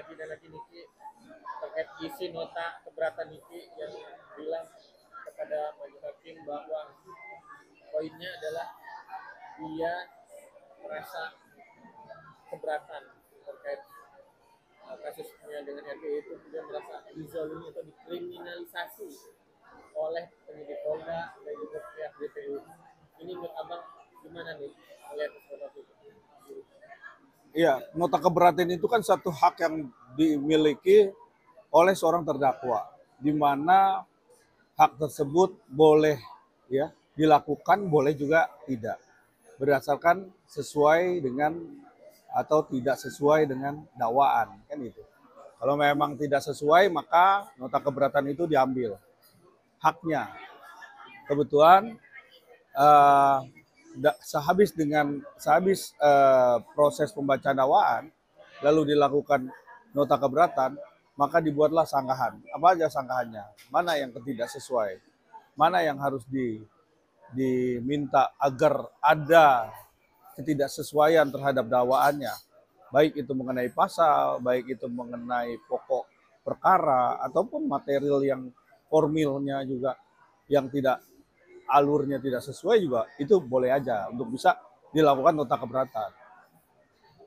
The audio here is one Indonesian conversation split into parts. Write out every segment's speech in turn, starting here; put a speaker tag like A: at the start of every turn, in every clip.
A: laki Niki terkait isi nota keberatan Niki yang bilang kepada majelis hakim bahwa poinnya adalah dia merasa keberatan terkait kasusnya dengan RBI itu, dia merasa dizalimi atau dikriminalisasi oleh penyidik Polda dan juga pihak DPU. Ini menurut abang gimana nih melihat sesuatu itu?
B: Iya, nota keberatan itu kan satu hak yang dimiliki oleh seorang terdakwa, di mana hak tersebut boleh ya dilakukan, boleh juga tidak, berdasarkan sesuai dengan atau tidak sesuai dengan dakwaan, kan itu. Kalau memang tidak sesuai, maka nota keberatan itu diambil haknya. Kebetulan sehabis proses pembacaan dakwaan, lalu dilakukan nota keberatan, maka dibuatlah sanggahan. Apa aja sanggahannya? Mana yang tidak sesuai? Mana yang harus diminta agar ada ketidaksesuaian terhadap dakwaannya, baik itu mengenai pasal, baik itu mengenai pokok perkara, ataupun material yang formilnya juga yang tidak, alurnya tidak sesuai juga, itu boleh aja untuk bisa dilakukan nota keberatan.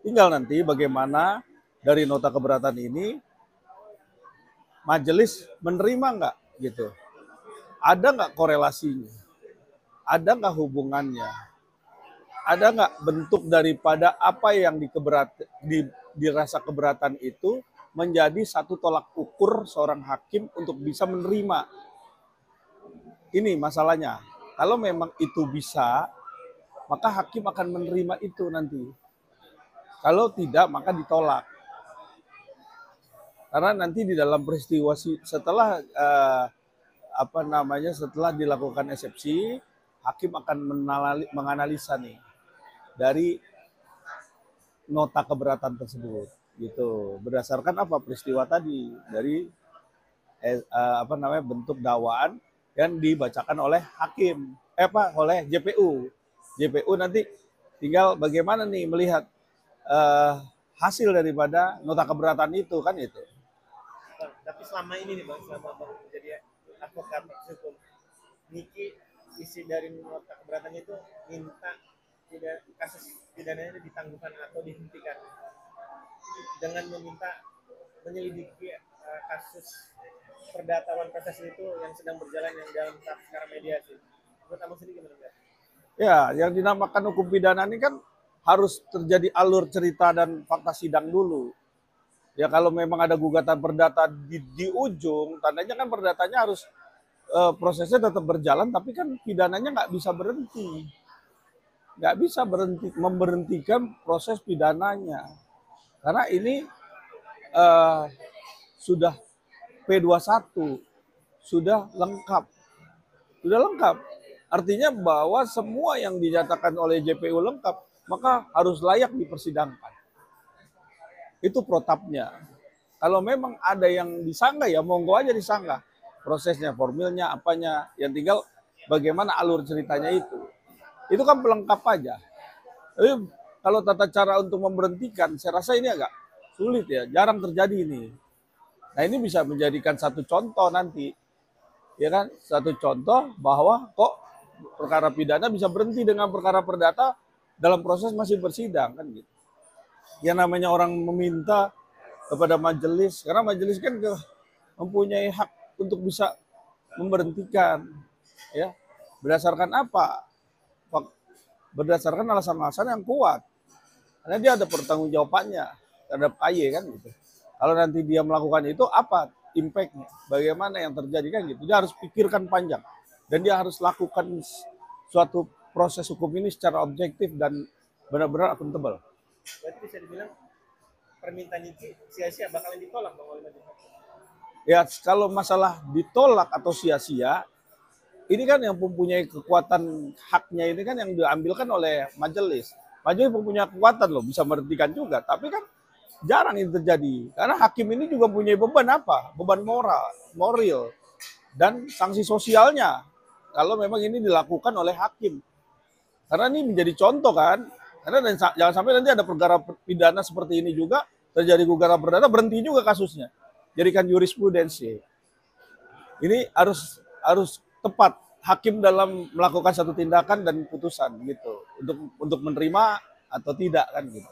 B: Tinggal nanti bagaimana dari nota keberatan ini majelis menerima nggak gitu, ada nggak korelasinya, ada nggak hubungannya, ada nggak bentuk daripada apa yang dirasa keberatan itu menjadi satu tolak ukur seorang hakim untuk bisa menerima. Ini masalahnya. Kalau memang itu bisa, maka hakim akan menerima itu nanti. Kalau tidak, maka ditolak. Karena nanti di dalam peristiwa setelah setelah dilakukan eksepsi, hakim akan menganalisa nih dari nota keberatan tersebut, gitu. Berdasarkan apa peristiwa tadi, dari bentuk dakwaan yang dibacakan oleh hakim, oleh JPU. JPU nanti tinggal bagaimana nih melihat hasil daripada nota keberatan itu, kan itu.
A: Tapi selama ini nih Bang, selama Bang menjadi advokat hukum, Niki isi dari nota keberatannya itu minta tidak kasus pidananya ditangguhkan atau dihentikan, dengan meminta menyelidiki kasus perdatawan proses itu yang sedang berjalan yang dalam tahap sekarang mediasi. Menurut abang sendiri gimana?
B: Ya, yang dinamakan hukum pidana ini kan harus terjadi alur cerita dan fakta sidang dulu. Ya kalau memang ada gugatan perdata di ujung, tandanya kan perdatanya harus prosesnya tetap berjalan, tapi kan pidananya nggak bisa berhenti. Nggak bisa memberhentikan proses pidananya. Karena ini sudah P21, sudah lengkap. Sudah lengkap. Artinya bahwa semua yang dinyatakan oleh JPU lengkap, maka harus layak dipersidangkan. Itu protapnya. Kalau memang ada yang disanggah, ya monggo aja disanggah. Prosesnya, formilnya, apanya. Yang tinggal bagaimana alur ceritanya itu. Itu kan pelengkap aja. Tapi kalau tata cara untuk memberhentikan, saya rasa ini agak sulit ya. Jarang terjadi ini. Nah ini bisa menjadikan satu contoh nanti. Ya kan, satu contoh bahwa kok perkara pidana bisa berhenti dengan perkara perdata dalam proses masih bersidang, kan gitu. Yang namanya orang meminta kepada majelis, karena majelis kan mempunyai hak untuk bisa memberhentikan, ya berdasarkan apa? Berdasarkan alasan-alasan yang kuat, karena dia ada pertanggungjawabannya terhadap KY, kan gitu. Kalau nanti dia melakukan itu, apa impact-nya, bagaimana yang terjadi, kan gitu. Dia harus pikirkan panjang dan dia harus lakukan suatu proses hukum ini secara objektif dan benar-benar akuntabel.
A: Berarti bisa dibilang permintaan itu sia-sia, bakalan ditolak Bang oleh majelis.
B: Ya kalau masalah ditolak atau sia-sia, ini kan yang mempunyai kekuatan haknya ini kan yang diambilkan oleh majelis. Majelis mempunyai kekuatan loh, bisa menghentikan juga. Tapi kan jarang ini terjadi. Karena hakim ini juga punya beban apa? Beban moral, dan sanksi sosialnya. Kalau memang ini dilakukan oleh hakim. Karena ini menjadi contoh kan. Karena jangan sampai nanti ada perkara pidana seperti ini juga, terjadi gugatan perdata, berhenti juga kasusnya. Jadikan jurisprudensi. Ini harus tepat hakim dalam melakukan satu tindakan dan putusan gitu untuk menerima atau tidak kan gitu.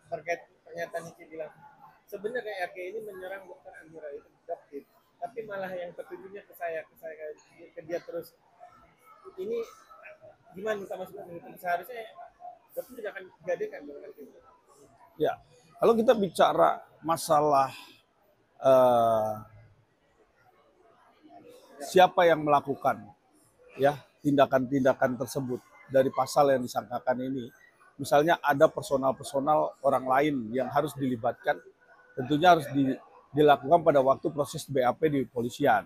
A: Terkait pernyataan Niki bilang sebenarnya RG ini menyerang dokter Amira itu dokter, tapi malah yang petunjuknya ke saya ke dia terus. Ini gimana sama seperti itu? Seharusnya dokter tidak akan digadekan dengan itu.
B: Ya, kalau kita bicara masalah siapa yang melakukan ya tindakan-tindakan tersebut dari pasal yang disangkakan ini, misalnya ada personal orang lain yang harus dilibatkan, tentunya harus dilakukan pada waktu proses BAP di polisian.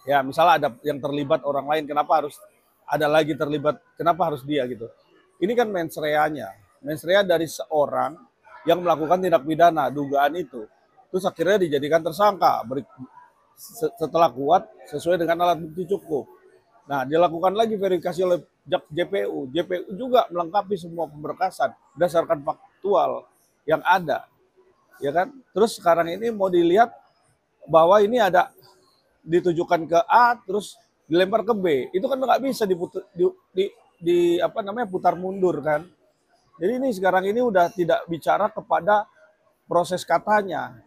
B: Ya, misalnya ada yang terlibat orang lain, kenapa harus ada lagi terlibat, kenapa harus dia gitu. Ini kan mens reanya dari seorang yang melakukan tindak pidana, dugaan itu. Terus akhirnya dijadikan tersangka setelah kuat sesuai dengan alat bukti cukup. Nah, dilakukan lagi verifikasi oleh JPU. JPU juga melengkapi semua pemberkasan berdasarkan faktual yang ada. Ya kan? Terus sekarang ini mau dilihat bahwa ini ada ditujukan ke A terus dilempar ke B. Itu kan nggak bisa putar mundur kan. Jadi ini sekarang ini udah tidak bicara kepada proses katanya,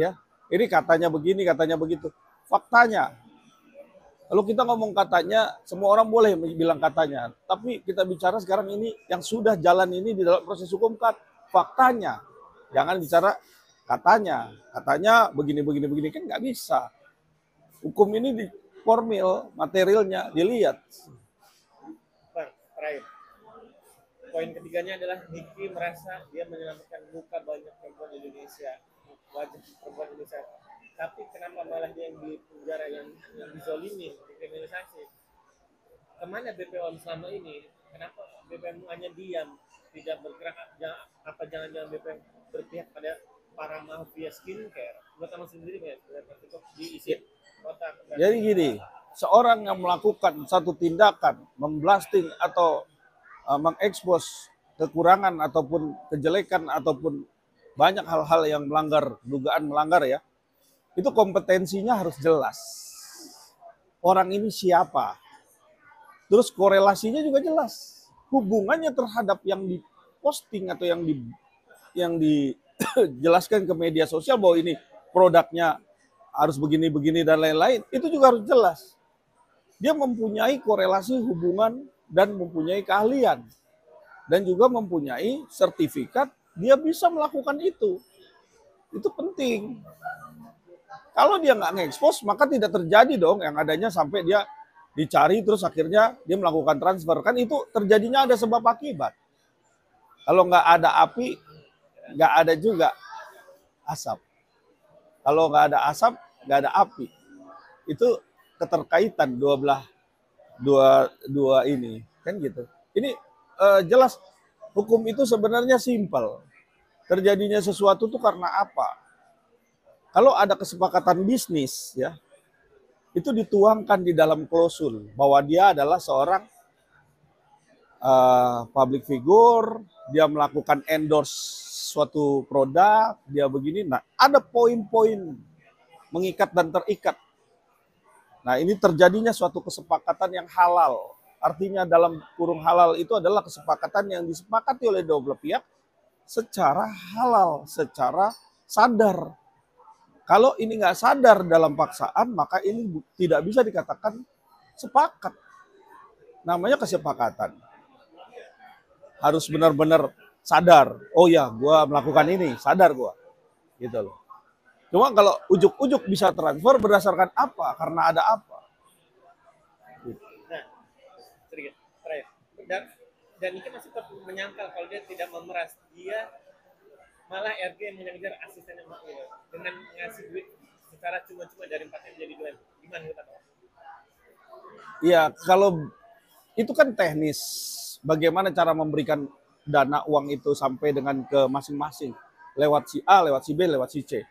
B: ya. Ini katanya begini, katanya begitu. Faktanya. Kalau kita ngomong katanya, semua orang boleh bilang katanya. Tapi kita bicara sekarang ini yang sudah jalan ini di dalam proses hukum kan faktanya. Jangan bicara katanya. Katanya begini kan nggak bisa. Hukum ini di formil, materialnya dilihat.
A: Terakhir. Poin ketiganya adalah Niki merasa dia menyelamatkan muka banyak perempuan Indonesia, wajah perempuan Indonesia. Tapi kenapa malah dia yang di penjara, yang dizolimi, dikriminalisasi? Kemana BPOM selama ini? Kenapa BPOM hanya diam, tidak bergerak? Apa jangan-jangan BPOM berpihak pada para mafia skincare? Buat kamu sendiri ya, diisi kotak.
B: Jadi gini, seorang yang melakukan satu tindakan, memblasting atau mengekspos kekurangan ataupun kejelekan ataupun banyak hal-hal yang dugaan melanggar ya, itu kompetensinya harus jelas. Orang ini siapa? Terus korelasinya juga jelas. Hubungannya terhadap yang diposting atau yang dijelaskan ke media sosial bahwa ini produknya harus begini-begini dan lain-lain, itu juga harus jelas. Dia mempunyai korelasi hubungan dan mempunyai keahlian. Dan juga mempunyai sertifikat dia bisa melakukan itu. Itu penting. Kalau dia nggak nge-expose, maka tidak terjadi dong yang adanya sampai dia dicari terus akhirnya dia melakukan transfer. Kan itu terjadinya ada sebab akibat. Kalau nggak ada api, nggak ada juga asap. Kalau nggak ada asap, nggak ada api. Itu keterkaitan dua ini. Kan gitu. Ini jelas hukum itu sebenarnya simpel. Terjadinya sesuatu itu karena apa? Kalau ada kesepakatan bisnis, ya, itu dituangkan di dalam klausul bahwa dia adalah seorang public figure, dia melakukan endorse suatu produk, dia begini. Nah, ada poin-poin mengikat dan terikat. Nah, ini terjadinya suatu kesepakatan yang halal. Artinya dalam kurung halal itu adalah kesepakatan yang disepakati oleh dua belah pihak secara halal, secara sadar. Kalau ini nggak sadar dalam paksaan, maka ini tidak bisa dikatakan sepakat. Namanya kesepakatan. Harus benar-benar sadar. Oh ya, gue melakukan ini, sadar gue. Gitu loh. Cuma kalau ujuk-ujuk bisa transfer berdasarkan apa? Karena ada apa?
A: Nah, sedikit terakhir. Dan ini masih tetap menyangkal kalau dia tidak memeras. Dia malah RG yang mengejar asistennya Mak Wil dengan ngasih duit secara cuma-cuma dari 4 menjadi 2. Gimana kita tahu?
B: Iya, kalau itu kan teknis. Bagaimana cara memberikan dana uang itu sampai dengan ke masing-masing. Lewat si A, lewat si B, lewat si C.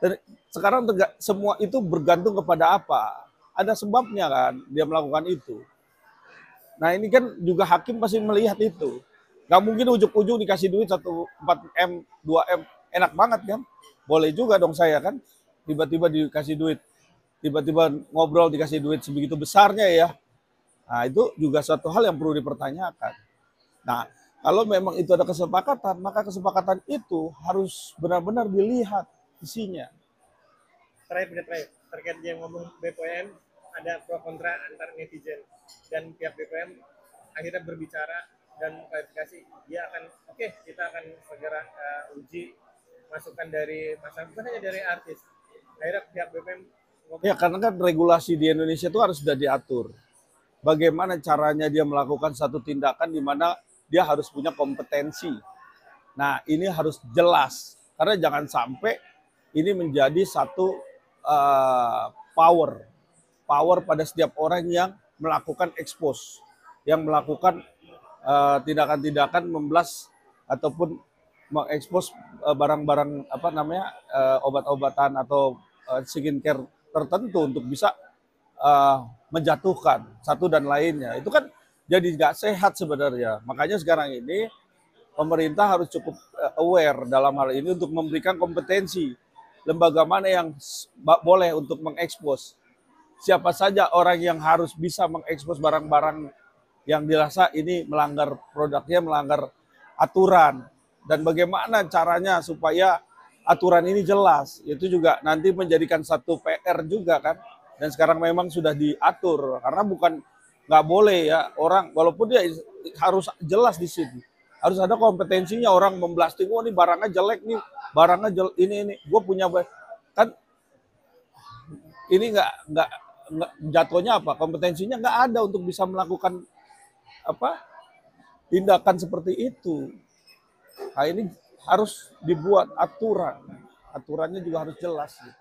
B: Dan sekarang semua itu bergantung kepada apa? Ada sebabnya kan dia melakukan itu. Nah ini kan juga hakim pasti melihat itu. Gak mungkin ujuk-ujuk dikasih duit 4M, 2M. enak banget kan? Boleh juga dong saya kan, tiba-tiba dikasih duit, tiba-tiba ngobrol dikasih duit sebegitu besarnya ya. Nah itu juga suatu hal yang perlu dipertanyakan. Nah kalau memang itu ada kesepakatan, maka kesepakatan itu harus benar-benar dilihat isinya.
A: Terakhir terkait dia ngomong BPOM, ada pro kontra antar netizen dan pihak BPOM akhirnya berbicara dan klarifikasi, dia akan oke, kita akan segera uji masukan dari masyarakat, bukan hanya dari artis. Akhirnya pihak BPOM
B: Ya karena kan regulasi di Indonesia itu harus sudah diatur. Bagaimana caranya dia melakukan satu tindakan di mana dia harus punya kompetensi. Nah ini harus jelas karena jangan sampai ini menjadi satu power pada setiap orang yang melakukan expose, yang melakukan tindakan-tindakan membelas ataupun mengekspos barang-barang apa namanya obat-obatan atau skincare tertentu untuk bisa menjatuhkan satu dan lainnya. Itu kan jadi nggak sehat sebenarnya. Makanya sekarang ini pemerintah harus cukup aware dalam hal ini untuk memberikan kompetensi lembaga mana yang boleh untuk mengekspos. Siapa saja orang yang harus bisa mengekspos barang-barang yang dirasa ini melanggar produknya, melanggar aturan. Dan bagaimana caranya supaya aturan ini jelas. Itu juga nanti menjadikan satu PR juga kan. Dan sekarang memang sudah diatur karena bukan nggak boleh ya orang walaupun dia harus jelas di sini harus ada kompetensinya orang memblasting oh ini barangnya jelek nih barangnya ini gue punya kan ini nggak jatuhnya apa kompetensinya nggak ada untuk bisa melakukan apa tindakan seperti itu. Nah ini harus dibuat aturannya juga harus jelas gitu.